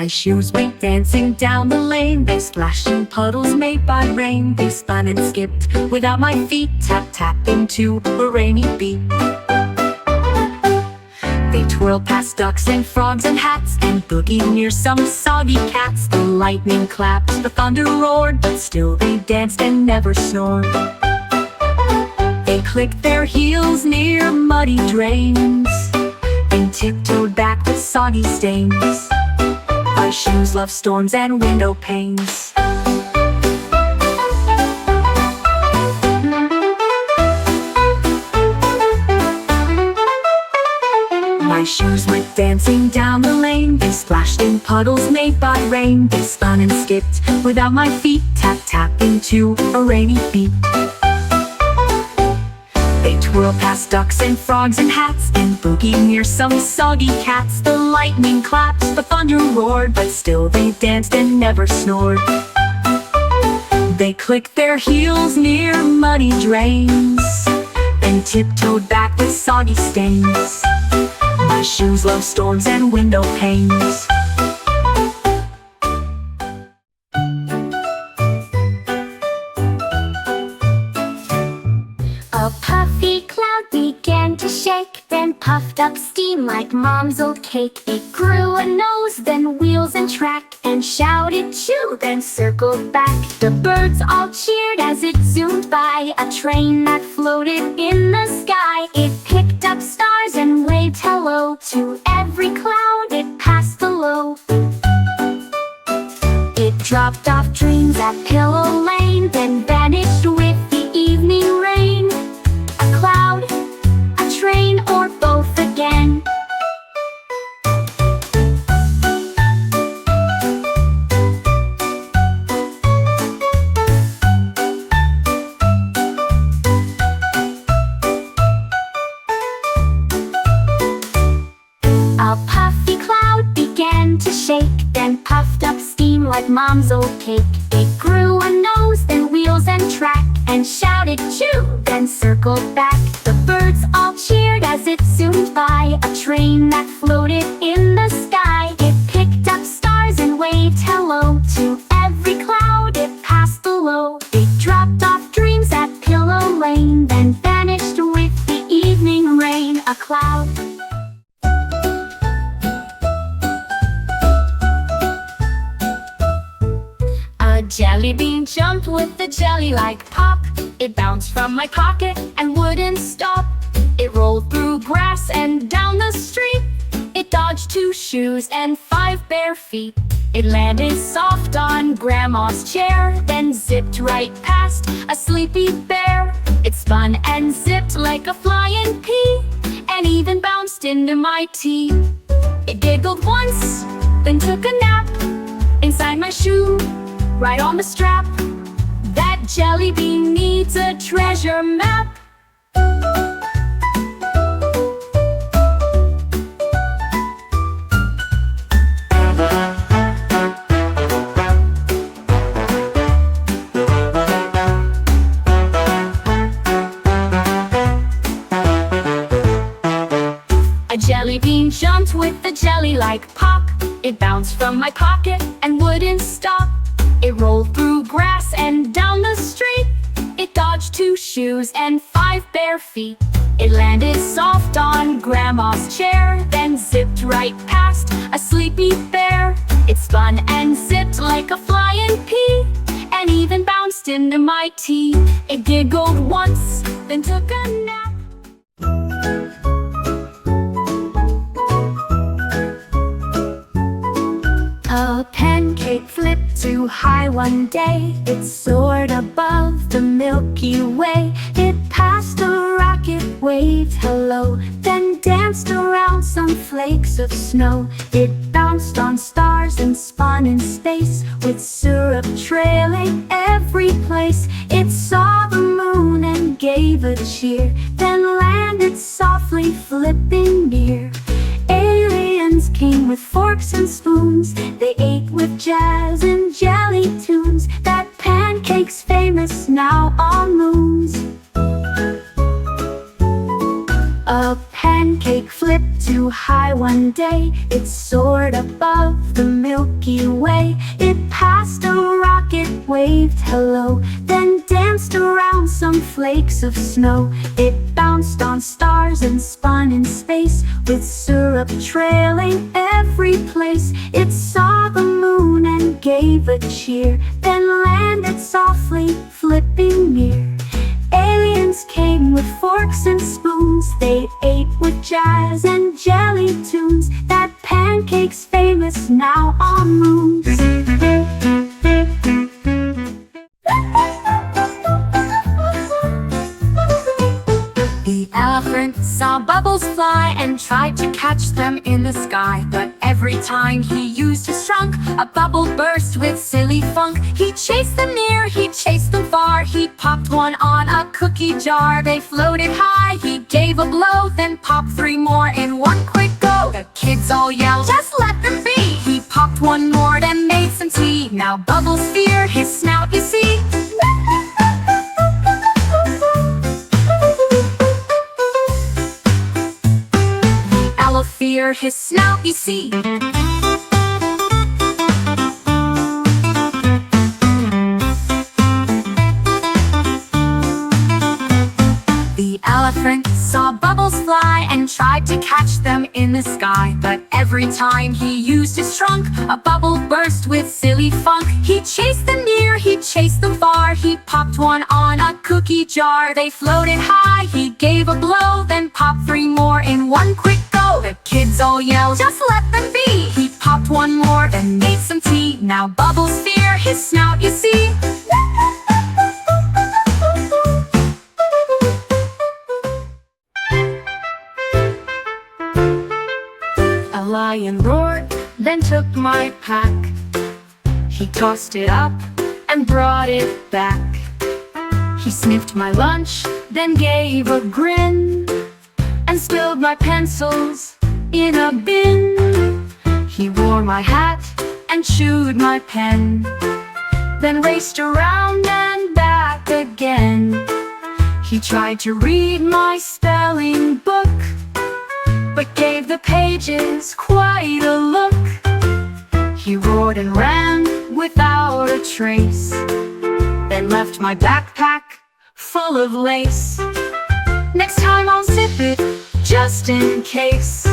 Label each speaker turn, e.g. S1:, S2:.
S1: My shoes went dancing down the lane. They splashed in puddles made by rain. They spun and skipped without my feet. Tap, tap into a rainy beat. They twirled past ducks and frogs and hats, and boogied near some soggy cats. The lightning clapped, the thunder roared, but still they danced and never snored. They clicked their heels near muddy drains, and tiptoed back with soggy stains. My shoes love storms and window panes. My shoes went dancing down the lane. They splashed in puddles made by rain. They spun and skipped without my feet. Tap, tap into a rainy beat. They twirled past ducks and frogs and hats, and boogied near some soggy cats. The lightning clapped, the thunder roared, but still they danced and never snored. They clicked their heels near muddy drains, and tiptoed back with soggy stains. My shoes love storms and window panes.
S2: A puffy cloud began to shake, then puffed up steam like mom's old cake. It grew a nose, then wheels and track, and shouted choo, then circled back. The birds all cheered as it zoomed by, a train that floated in the sky. It picked up stars and waved hello to every cloud it passed below. It dropped off dreams at Pillow Lane, then vanished with the evening rain. A cloud, a train, or both again. A puffy cloud began to shake, then puffed up steam like mom's old cake. It grew a nose, then wheels and track, and shouted choo, then circled back. The birds all cheered as it zoomed by, a train that floated in the sky. It picked up stars and waved hello to every cloud it passed below. It dropped off dreams at Pillow Lane, then vanished with the evening rain. A cloud, a jelly bean jumped with the jelly like pop. It bounced from my pocket and wouldn't stop. It rolled through grass and down the street. It dodged 2 shoes and 5 bare feet. It landed soft on Grandma's chair, then zipped right past a sleepy bear. It spun and zipped like a flying pea, and even bounced into my tea. It giggled once, then took a nap inside my shoe, right on the strap. That jelly bean needs a treasure map. A jelly bean jumped with the jelly like pop. It bounced from my pocket and wouldn't stop. It rolled through grass and down the street. It dodged 2 shoes and 5 bare feet. It landed soft on Grandma's chair, then zipped right past a sleepy bear. It spun and zipped like a flying pea, and even bounced into my tea. It giggled once, then took a nap. A pancake flipped too high one day. It soared above the Milky Way. It passed a rocket, waved hello, then danced around some flakes of snow. It bounced on stars and spun in space, with syrup trailing every place. It saw the moon and gave a cheer, then landed softly, flipping near. Aliens came with forks and spoons. They ate with jazz and jelly tunes. That pancake's famous now on moons. A pancake flipped too too high one day. It soared above the Milky Way. It passed a rocket, waved hello, then danced around some flakes of snow. It bounced on stars and spun in space, with syrup trailing every place. It saw the moon and gave a cheer, then landed softly, flipping near. Aliens came with forks and spoons. They ate with jazz and jelly tunes. That pancake's famous now on moons. The elephant saw bubbles fly and tried to catch them in the sky. But every time he used his trunk, a bubble burst with silly funk. He chased them near, he chased them far. He popped one on a cookie jar. They floated high, he gave a blow, then popped 3 more in one quick go. The kids all yelled, "Just let them be!" He popped one more, then made some tea. Now Bubbles fear his snout, you see. Fear his snout, you see. The elephant saw bubbles fly and tried to catch them in the sky. But every time he used his trunk, a bubble burst with silly funk. He chased them near, he chased them far. He popped one on a cookie jar. They floated high, he gave a blow, then popped 3 more in one quick go. The kids all yelled, "Just let them be!" He popped one more, then made some tea. Now Bubbles fear his snout, you see. A lion roared, then took my pack. He tossed it up and brought it back. He sniffed my lunch, then gave a grin, and spilled my pencils in a bin. He wore my hat and chewed my pen, then raced around and back again. He tried to read my spelling book, but gave the pages quite a look. He roared and ran without a trace, then left my backpack full of lace. Next time I'll zip it, just in case.